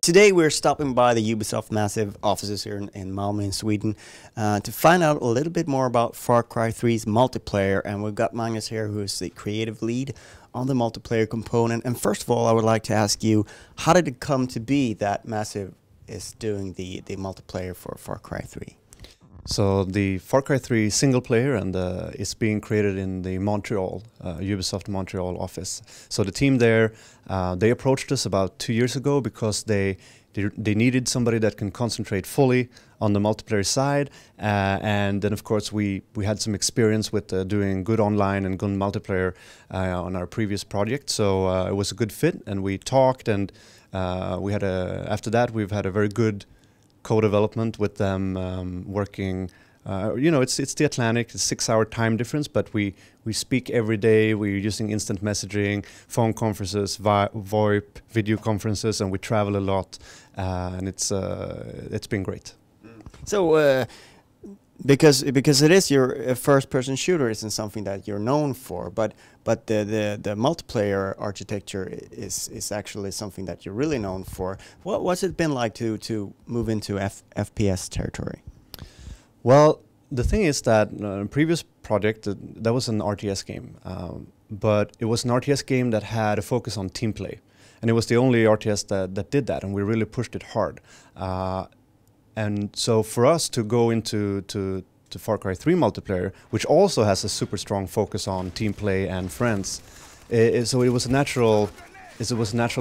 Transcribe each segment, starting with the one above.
Today we're stopping by the Ubisoft massive offices here in Malmö in Sweden to find out a little bit more about Far Cry 3's multiplayer, and we've got Magnus here, who is the creative lead on the multiplayer component. And first of all, I would like to ask you, how did it come to be that Massive is doing the multiplayer for Far Cry 3? So the Far Cry 3 single player and is being created in the Montreal, Ubisoft Montreal office. So the team there, they approached us about 2 years ago because they needed somebody that can concentrate fully on the multiplayer side, and then of course we had some experience with doing good online and good multiplayer on our previous project. So it was a good fit, and we talked, and after that we've had a very good co-development with them, working. It's the Atlantic, it's 6-hour time difference, but we speak every day. We're using instant messaging, phone conferences, VoIP, video conferences, and we travel a lot, and it's been great. So because it is your first-person shooter, isn't something that you're known for, but the multiplayer architecture is actually something that you're really known for. What's it been like to move into FPS territory? Well, the thing is that previous project, that was an RTS game, but it was an RTS game that had a focus on team play, and it was the only RTS that did that, and we really pushed it hard. And so for us to go into Far Cry 3 multiplayer, which also has a super strong focus on team play and friends, so it was a natural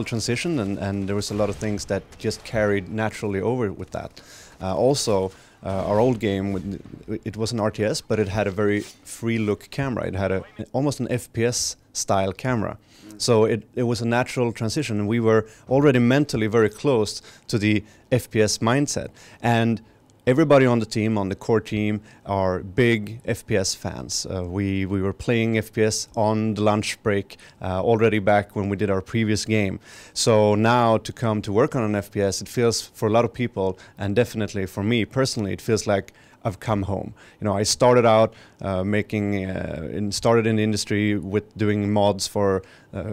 transition, and there was a lot of things that just carried naturally over with that. Also, our old game, it was an RTS, but it had a very free look camera. It had almost an FPS style camera. So it was a natural transition, and we were already mentally very close to the FPS mindset. And everybody on the team, on the core team, are big FPS fans. We were playing FPS on the lunch break already back when we did our previous game. So now to come to work on an FPS, it feels, for a lot of people, and definitely for me personally, it feels like I've come home. I started out started in the industry with doing mods for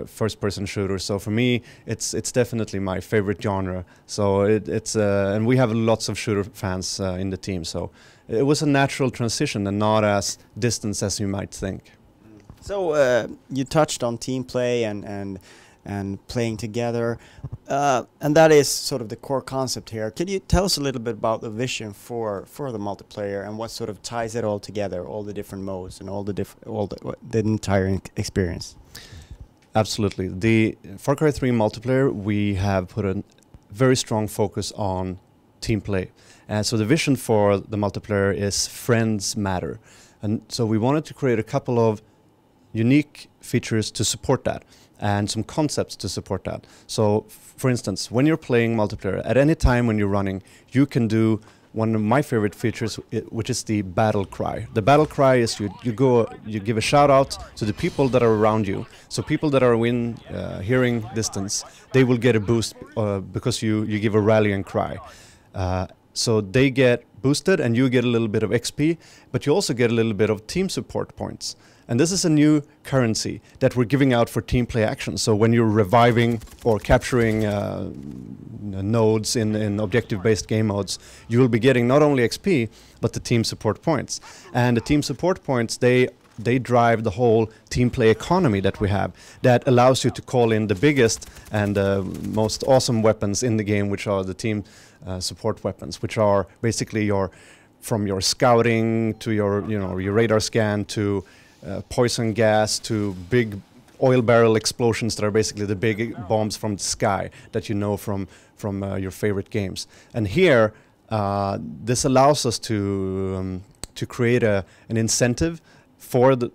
first-person shooters. So for me, it's definitely my favorite genre. So and we have lots of shooter fans in the team. So it was a natural transition and not as distant as you might think. So you touched on team play and playing together, and that is sort of the core concept here. Can you tell us a little bit about the vision for the multiplayer and what sort of ties it all together, all the different modes and all the entire experience? Absolutely. The Far Cry 3 multiplayer, we have put a very strong focus on team play. And so the vision for the multiplayer is friends matter. And so we wanted to create a couple of unique features to support that, and some concepts to support that. So, for instance, when you're playing multiplayer, at any time when you're running, you can do one of my favorite features, which is the battle cry. The battle cry is you give a shout out to the people that are around you. So people that are within hearing distance, they will get a boost because you give a rallying cry. So they get boosted and you get a little bit of XP, but you also get a little bit of team support points. And this is a new currency that we're giving out for team play action. So when you're reviving or capturing nodes in objective-based game modes, you will be getting not only XP, but the team support points. And the team support points, they drive the whole team play economy that we have, that allows you to call in the biggest and most awesome weapons in the game, which are the team support weapons, which are basically from your scouting to your radar scan to poison gas to big oil barrel explosions that are basically the big bombs from the sky that you know from your favorite games. And here, this allows us to create an incentive for the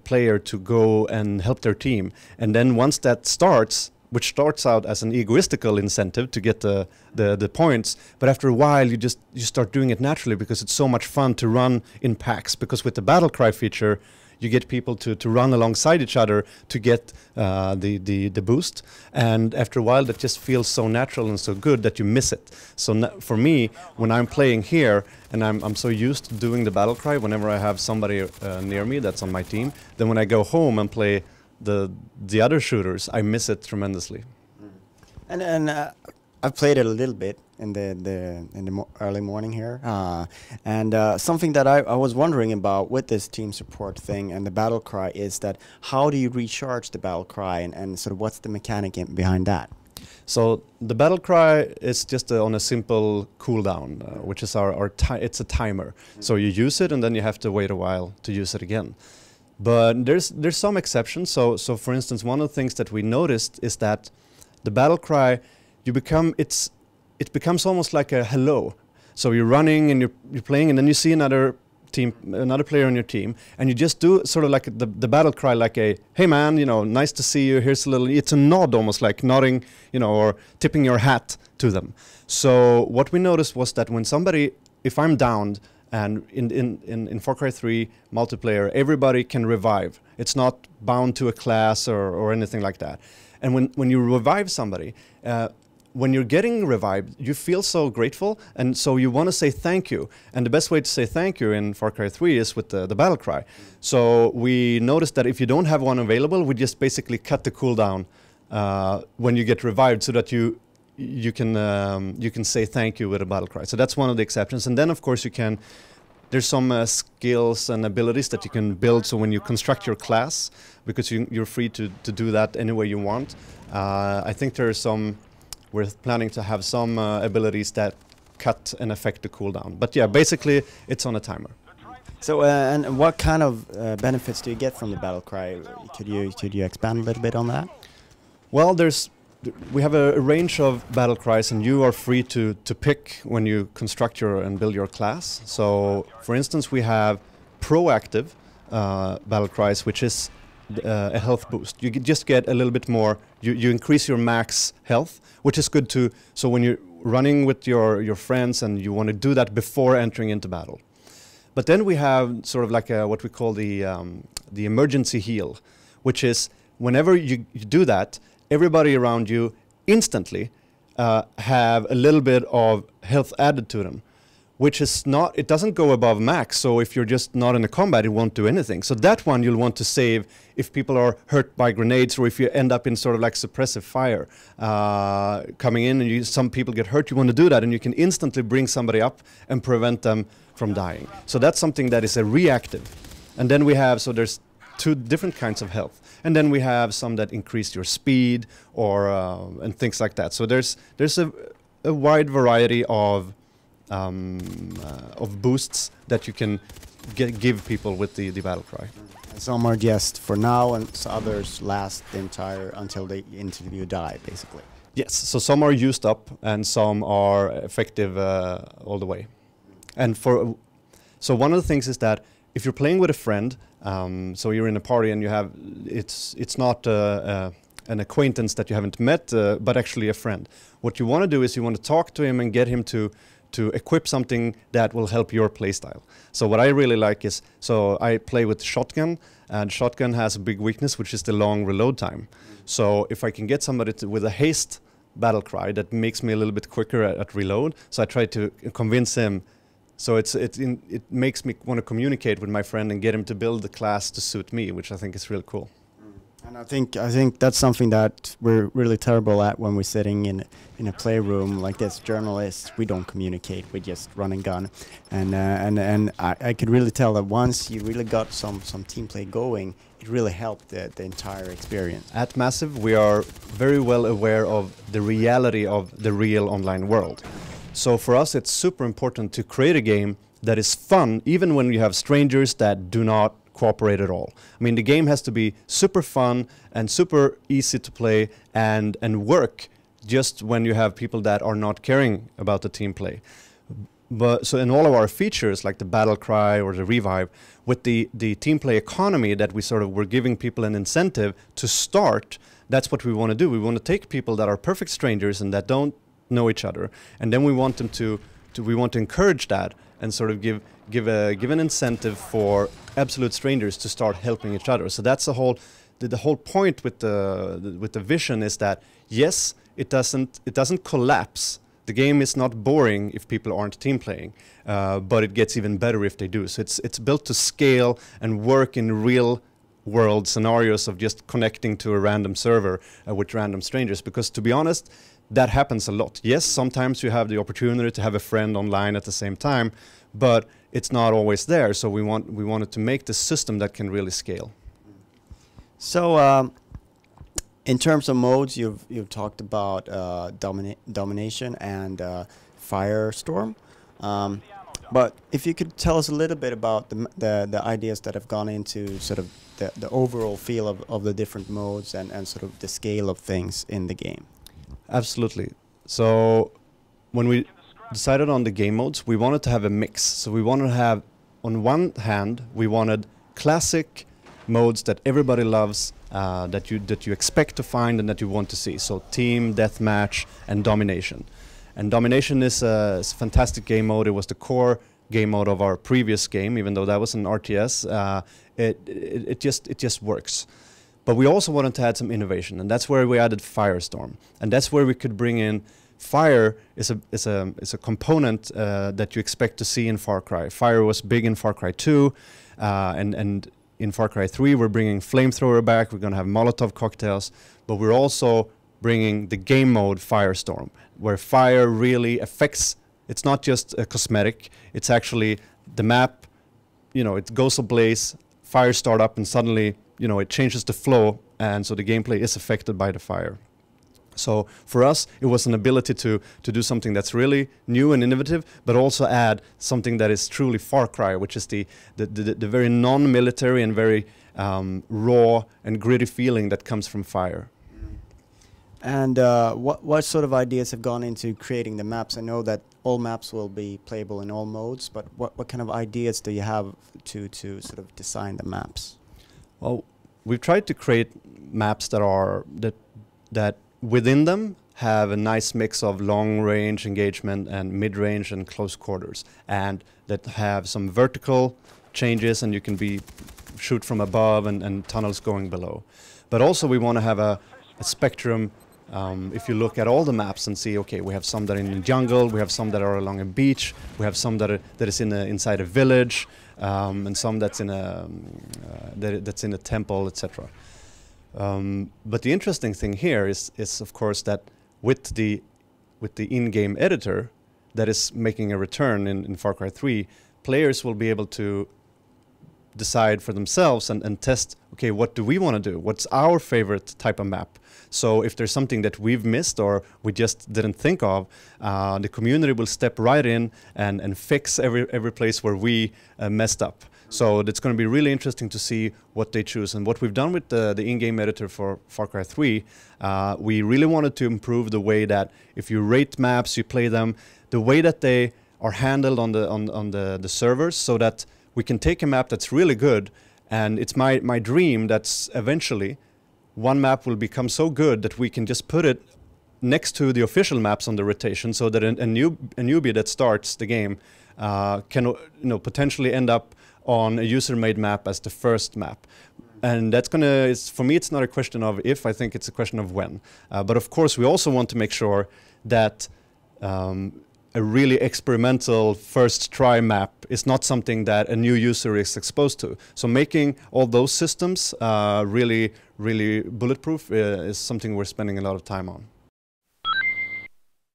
player to go and help their team. And then once that starts, which starts out as an egoistical incentive to get the points, but after a while you start doing it naturally because it's so much fun to run in packs, because with the battle cry feature you get people to run alongside each other to get the boost, and after a while that just feels so natural and so good that you miss it. So for me, when I'm playing here and I'm so used to doing the battle cry whenever I have somebody near me that's on my team, then when I go home and play the other shooters, I miss it tremendously. And I've played it a little bit in the early morning here, and something that I was wondering about with this team support thing and the battle cry is that how do you recharge the battle cry, and sort of what's the mechanic behind that? So the battle cry is just on a simple cooldown, which is it's a timer. So you use it and then you have to wait a while to use it again. But there's some exceptions. So for instance, one of the things that we noticed is that the battle cry, it becomes almost like a hello. So you're running and you're playing, and then you see another player on your team, and you just do sort of like the battle cry, like a hey man, nice to see you. Here's a little. It's a nod, almost like nodding, or tipping your hat to them. So what we noticed was that when somebody, if I'm downed, and in Far Cry 3 multiplayer, everybody can revive. It's not bound to a class or anything like that. And when you revive somebody, when you're getting revived, you feel so grateful, and so you want to say thank you. And the best way to say thank you in Far Cry 3 is with the battle cry. So we noticed that if you don't have one available, we just basically cut the cooldown when you get revived, so that you can say thank you with a battle cry. So that's one of the exceptions. And then of course there's some skills and abilities that you can build. So when you construct your class, because you're free to do that any way you want. I think we're planning to have some abilities that cut and affect the cooldown. But yeah, basically it's on a timer. So and what kind of benefits do you get from the battle cry? Could you expand a little bit on that? Well, we have a range of battle cries, and you are free to pick when you construct and build your class. So for instance, we have proactive battle cries, which is a health boost. You just get a little bit more, you increase your max health, which is good too. So when you're running with your friends and you want to do that before entering into battle. But then we have sort of like what we call the emergency heal, which is whenever you do that, everybody around you instantly have a little bit of health added to them, which is it doesn't go above max. So if you're just not in a combat, it won't do anything. So that one you'll want to save if people are hurt by grenades, or if you end up in sort of like suppressive fire coming in and some people get hurt, you want to do that, and you can instantly bring somebody up and prevent them from dying. So that's something that is a reactive. And then we have, so there's two different kinds of health. And then we have some that increase your speed and things like that. So there's a wide variety of boosts that you can give people with the battle cry. Some are just for now, and others last until the interview die, basically. Yes, so some are used up and some are effective all the way. And so one of the things is that if you're playing with a friend, so you're in a party and it's not an acquaintance that you haven't met, but actually a friend. What you want to do is you want to talk to him and get him to equip something that will help your playstyle. So what I really like is, so I play with shotgun, and shotgun has a big weakness, which is the long reload time. So if I can get somebody with a haste battle cry that makes me a little bit quicker at reload, so I try to convince him. So it makes me want to communicate with my friend and get him to build the class to suit me, which I think is really cool. And I think that's something that we're really terrible at when we're sitting in a playroom like this. Journalists, we don't communicate; we just run and gun. And I could really tell that once you really got some team play going, it really helped the entire experience. At Massive, we are very well aware of the reality of the real online world. So for us, it's super important to create a game that is fun, even when you have strangers that do not cooperate at all. I mean, the game has to be super fun and super easy to play and work just when you have people that are not caring about the team play. But so in all of our features, like the battle cry or the revive, with the team play economy that we're giving people an incentive to start, that's what we want to do. We want to take people that are perfect strangers and that don't know each other, and then we want them we want to encourage that and sort of give an incentive for absolute strangers to start helping each other. So that's the whole point with the vision, is that yes, it doesn't collapse. The game is not boring if people aren't team playing, but it gets even better if they do. So it's built to scale and work in real world scenarios of just connecting to a random server with random strangers, because to be honest, that happens a lot. Yes, sometimes you have the opportunity to have a friend online at the same time, but it's not always there. So we wanted to make the system that can really scale. So in terms of modes, you've talked about domination and firestorm. But if you could tell us a little bit about the ideas that have gone into sort of the overall feel of the different modes and sort of the scale of things in the game. Absolutely. So when we decided on the game modes, we wanted to have a mix. So we wanted to have, on one hand, we wanted classic modes that everybody loves, that you expect to find and that you want to see. So team, deathmatch, and domination. And domination is a fantastic game mode. It was the core game mode of our previous game, even though that was an RTS. It just works. But we also wanted to add some innovation, and that's where we added Firestorm, and that's where we could bring in fire. Is a component that you expect to see in Far Cry. Fire was big in Far Cry 2, and in Far Cry 3 we're bringing flamethrower back. We're going to have Molotov cocktails, but we're also bringing the game mode Firestorm, where fire really affects. It's not just a cosmetic. It's actually the map. You know, it goes ablaze. Fire start up, and suddenly, you know, it changes the flow, and so the gameplay is affected by the fire. So for us, it was an ability to do something that's really new and innovative, but also add something that is truly Far Cry, which is the very non-military and very raw and gritty feeling that comes from fire. And what sort of ideas have gone into creating the maps? I know that all maps will be playable in all modes, but what kind of ideas do you have to sort of design the maps? Well, we've tried to create maps that within them have a nice mix of long-range engagement and mid-range and close quarters, and that have some vertical changes, and you can shoot from above and tunnels going below. But also we want to have a spectrum. If you look at all the maps and see, okay, we have some that are in the jungle, we have some that are along a beach, we have some that is inside a village, and some that's in a temple, etc. But the interesting thing here is of course that with the in-game editor that is making a return in Far Cry 3, players will be able to decide for themselves and test, okay, what do we want to do? What's our favorite type of map? So if there's something that we've missed or we just didn't think of, the community will step right in and fix every place where we messed up. So it's going to be really interesting to see what they choose. And what we've done with the in-game editor for Far Cry 3, we really wanted to improve the way that if you rate maps, you play them, the way that they are handled on the servers, so that we can take a map that's really good, and it's my dream that's eventually one map will become so good that we can just put it next to the official maps on the rotation, so that a newbie that starts the game can potentially end up on a user-made map as the first map. And that's for me, it's not a question of if, I think it's a question of when. But of course, we also want to make sure that a really experimental first try map is not something that a new user is exposed to. So making all those systems really bulletproof is something we're spending a lot of time on.